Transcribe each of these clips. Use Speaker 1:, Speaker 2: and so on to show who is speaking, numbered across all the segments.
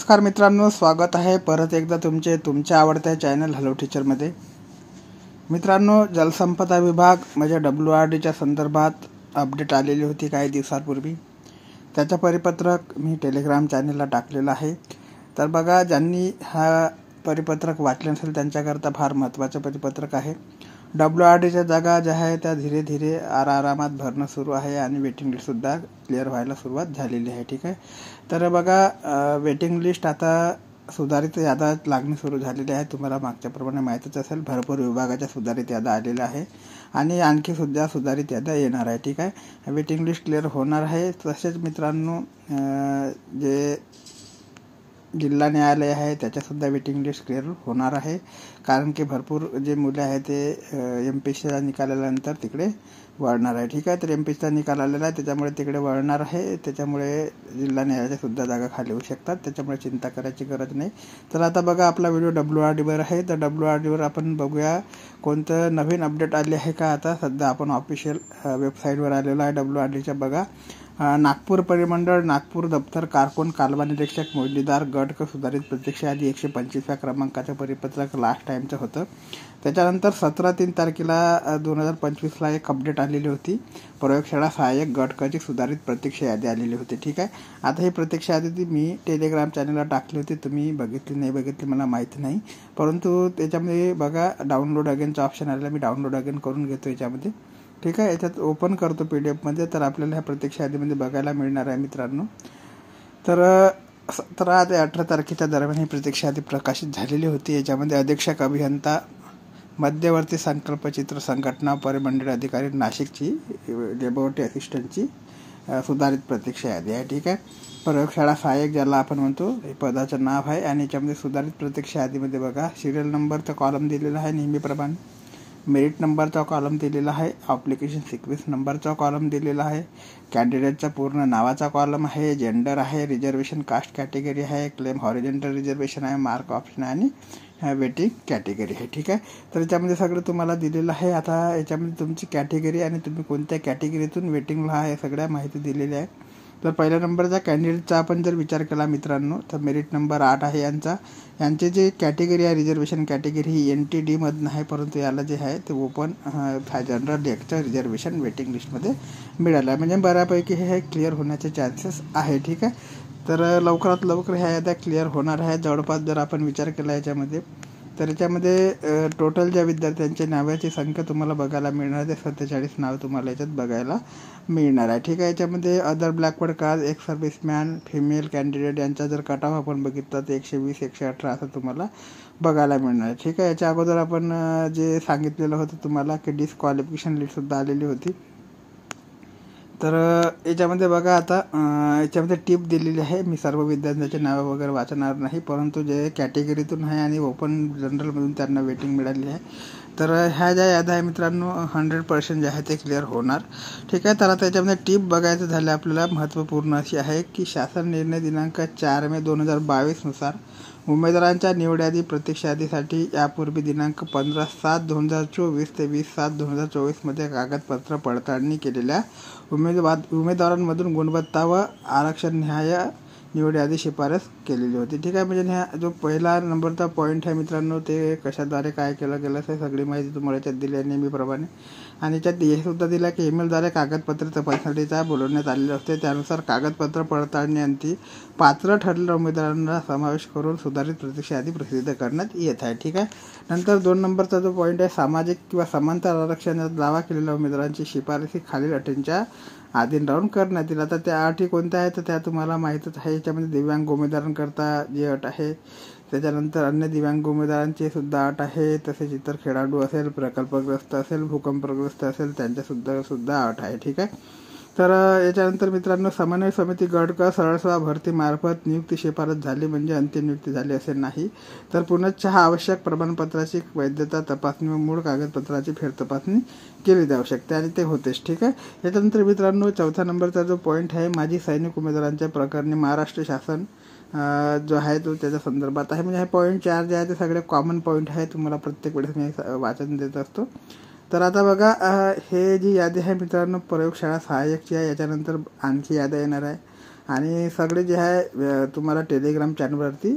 Speaker 1: नमस्कार मित्रांनो, स्वागत आहे परत एकदा तुमच्या आवडत्या चॅनल हॅलो टीचरमध्ये। मित्रांनो, जलसंपदा विभाग म्हणजे WRDच्या संदर्भात अपडेट आलेली होती काही दिवसांपूर्वी। त्याचा परिपत्रक मी टेलिग्राम चॅनलला टाकलेला आहे। तर बघा, ज्यांनी हा परिपत्रक वाचले नसेल त्यांच्याकरता फार महत्त्वाचं परिपत्रक आहे। WRDच्या जागा ज्या आहे त्या धीरे धीरे आरामात भरणं सुरू आहे आणि वेटिंग लिस्टसुद्धा क्लिअर व्हायला सुरुवात झालेली आहे। ठीक आहे, तर बघा, वेटिंग लिस्ट आता सुधारित याद्या लागणे सुरू झालेली आहे। तुम्हाला मागच्याप्रमाणे माहीतच असेल, भरपूर विभागाच्या सुधारित याद्या आलेल्या आहे आणि आणखी सुद्धा सुधारित याद्या येणार आहे। ठीक आहे, वेटिंग लिस्ट क्लिअर होणार आहे। तसेच मित्रांनो, जे जिल्हा न्यायालय आहे त्याच्यासुद्धा वेटिंग लिस्ट क्लिअर होणार आहे, कारण की भरपूर जे मुले आहेत ते MPSCचा निकाल आल्यानंतर तिकडे वळणार आहे। ठीक आहे, तर MPSCचा निकाल आलेला आहे त्याच्यामुळे तिकडे वळणार आहे, त्याच्यामुळे जिल्हा न्यायालयाच्या सुद्धा जागा खाली होऊ शकतात, त्याच्यामुळे चिंता करायची गरज नाही। तर आता बघा, आपला व्हिडिओ WRDवर आहे, तर WRDवर आपण बघूया कोणतं नवीन अपडेट आले आहे का। आता सध्या आपण ऑफिशियल वेबसाईटवर आलेलो आहे WRDच्या। बघा, नागपूर परिमंडळ, नागपूर दप्तर कारकून, कालवा निरीक्षक, मोजणीदार गट सुधारित प्रत्यक्ष यादी 125व्या क्रमांकाचं परिपत्रक लास्ट टाईमचं होतं। त्याच्यानंतर 17/3/2025ला एक अपडेट आलेली होती, प्रयोगशाळा सहाय्यक गट क ची सुधारित प्रत्यक्ष यादी आलेली होती। ठीक आहे, आता ही प्रत्यक्ष यादी मी टेलिग्राम चॅनलला टाकली होती, तुम्ही बघितली नाही बघितली मला माहिती नाही, परंतु त्याच्यामध्ये बघा डाउनलोड अगेनचा ऑप्शन आलेला, मी डाउनलोड अगेन करून घेतो याच्यामध्ये। ठीक आहे, याच्यात ओपन करतो PDF मध्ये, तर आपल्याला ह्या प्रत्यक्ष यादीमध्ये बघायला मिळणार आहे मित्रांनो। तर 17 ते 18 तारखेच्या दरम्यान ही प्रत्यक्ष यादी प्रकाशित झालेली होती। याच्यामध्ये अधीक्षक अभियंता, मध्यवर्ती संकल्पचित्र संघटना, परिमंडळ अधिकारी नाशिकची लेबोरेटरी असिस्टंटची सुधारित प्रत्यक्ष यादी आहे। ठीक आहे, प्रयोगशाळा सहाय्यक ज्याला आपण म्हणतो हे पदाचं नाव आहे आणि याच्यामध्ये सुधारित प्रत्यक्ष यादीमध्ये बघा, सिरियल नंबरचा कॉलम दिलेला आहे नेहमीप्रमाणे, मेरिट नंबरचा कॉलम दिलेला आहे, ॲप्लिकेशन सिक्वेन्स नंबरचा कॉलम दिलेला आहे, कॅन्डिडेटचा पूर्ण नावाचा कॉलम आहे, जेंडर आहे, रिझर्वेशन कास्ट कॅटेगरी आहे, क्लेम हॉरिझॉन्टल रिझर्वेशन आहे, मार्क ऑप्शन आहे आणि वेटिंग कॅटेगरी आहे। ठीक आहे, तर याच्यामध्ये सगळं तुम्हाला दिलेलं आहे। आता याच्यामध्ये तुमची कॅटेगरी आणि तुम्ही कोणत्या कॅटेगरीतून वेटिंगला आहे सगळ्या माहिती दिलेली आहे। तर पहिल्या नंबरचा कॅन्डिडेटचा आपण जर विचार केला मित्रांनो, तर मेरिट नंबर 8 आहे यांचे जे कॅटेगरी आहे रिझर्वेशन कॅटेगरी ही NTD मधून आहे, परंतु याला जे आहे ते ओपन जनरल एक्टचं रिझर्वेशन वेटिंग लिस्टमध्ये मिळालं आहे, म्हणजे बऱ्यापैकी हे क्लिअर होण्याचे चान्सेस आहे। ठीक आहे, तर लवकरात लवकर ह्या याद्या क्लिअर होणार आहे। जवळपास जर आपण विचार केला याच्यामध्ये, तर याच्यामध्ये टोटल ज्या विद्यार्थ्यांच्या नावाची संख्या तुम्हाला बघायला मिळणार आहे 47 नाव तुम्हाला याच्यात बघायला मिळणार आहे। ठीक आहे, याच्यामध्ये other backward caste, ex serviceman, female candidate यांचा जर कट ऑफ आपण बघितला तर 120, 118 असं तुम्हाला बघायला मिळणार आहे। ठीक आहे, याच्या अगोदर आपण जे सांगितलेलं होतं तुम्हाला की डिस्क्वालिफिकेशन लिस्टसुद्धा आलेली होती। तर याच्यामध्ये बघा, आता याच्यामध्ये टिप दिलेली आहे, मी सर्व विद्यार्थ्यांचे नावं वगैरे वाचणार नाही, परंतु जे कॅटेगरीतून आहे आणि ओपन जनरलमधून त्यांना वेटिंग मिळाली आहे, तर ह्या ज्या याद्या आहे मित्रांनो 100% जे आहे ते क्लिअर होणार। ठीक आहे, तर आता याच्यामध्ये टिप बघायचं झालं आपल्याला महत्त्वपूर्ण अशी आहे की शासन निर्णय दिनांक 4 मे 2022 नुसार उमेदवारांच्या निवड यादी प्रत्यक्ष यादीसाठी यापूर्वी दिनांक 15/7/2024 ते 20/7/2024 मध्ये कागदपत्र पडताळणी केलेल्या उमेदवारांमधून गुणवत्ता व आरक्षणनिहाय निवड यादी शिफारस केलेली होती। ठीक आहे, म्हणजे ह्या जो पहिला नंबरचा पॉईंट आहे मित्रांनो, ते कशाद्वारे काय केलं गेलं आहे सगळी माहिती तुम्हाला याच्यात दिली आहे नेहमीप्रमाणे, आणि याच्यात हे सुद्धा दिलं की ईमेलद्वारे कागदपत्र तपासणीचा बोलवण्यात आलेले असते, त्यानुसार कागदपत्र पडताळणी अंती पात्र ठरलेल्या उमेदवारांना समावेश करून सुधारित प्रत्यक्ष यादी प्रसिद्ध करण्यात येत आहे। ठीक आहे, नंतर 2 नंबरचा जो पॉईंट आहे, सामाजिक किंवा समांतर आरक्षणाचा दावा केलेल्या उमेदवारांची शिफारसी खालील अटींच्या अधीन राहून करण्यात येईल। आता त्या अटी कोणत्या आहेत तर त्या तुम्हाला माहीतच आहे। याच्यामध्ये दिव्यांग उमेदवारांकरता जी अट आहे, त्याच्यानंतर अन्य दिव्यांग उमेदवारांची सुद्धा अट आहे, तसेच इतर खेळाडू असेल, प्रकल्पग्रस्त असेल, भूकंपग्रस्त असेल त्यांच्यासुद्धा अट आहे। ठीक आहे, तर याच्यानंतर मित्रांनो, समन्वय समिती गट क सरळसेवा भरतीमार्फत नियुक्ती शिफारस झाली म्हणजे अंतिम नियुक्ती झाली असे नाही, तर पुनश्च आवश्यक प्रमाणपत्राची वैधता तपासणी व मूळ कागदपत्राची फेरतपासणी केली जाऊ शकते आणि ते होतेच। ठीक आहे, याच्यानंतर मित्रांनो 4थ्या नंबरचा जो पॉईंट आहे, माजी सैनिक उमेदवारांच्या प्रकरणी महाराष्ट्र शासन जो आहे तो त्याच्या संदर्भात आहे, म्हणजे हे पॉईंट 4 जे आहे ते सगळे कॉमन पॉईंट आहे, तुम्हाला प्रत्येक वेळेस मी वाचन देत असतो। तर आता बघा, हे जी यादी आहे मित्रांनो प्रयोगशाळा सहाय्यकची आहे, याच्यानंतर आणखी याद्या येणार आहे। आणि सगळे जे आहे तुम्हाला टेलिग्राम चॅनलवरती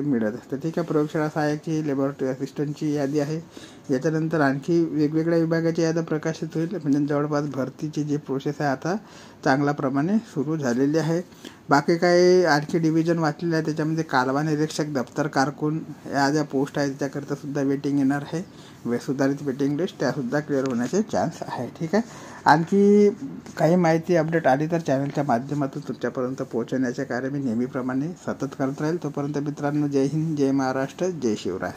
Speaker 1: मिळत असते, ठीक आहे. प्रयोगशाळा सहाय्यकची, लॅबोरेटरी असिस्टंटची यादी आहे. याच्यानंतर आणखी वेगवेगळ्या विभागाची यादी प्रकाशित होईल. म्हणजे जवळपास भरतीची जी प्रोसेस आहे आता चांगल्या प्रमाणे सुरू झालेली आहे. बाकी काही आणखी डिव्हिजन वाचलेले आहे, त्याच्यामध्ये कालवा निरीक्षक, दप्तर कारकून या ज्या पोस्ट आहेत त्याच्याकरता सुद्धा वेटिंग येणार आहे. सुधारित वेटिंग लिस्ट त्यासुद्धा क्लिअर होण्याचे चान्स आहे, ठीक आहे. आणखी काही माहिती अपडेट आली तर चॅनलच्या माध्यमातून तुमच्यापर्यंत पोहोचवण्याचे कार्य मी नेहमीप्रमाणे सतत करत राहील. तोपर्यंत मित्रांनो, जय हिंद, जय महाराष्ट्र, जय शिवराय.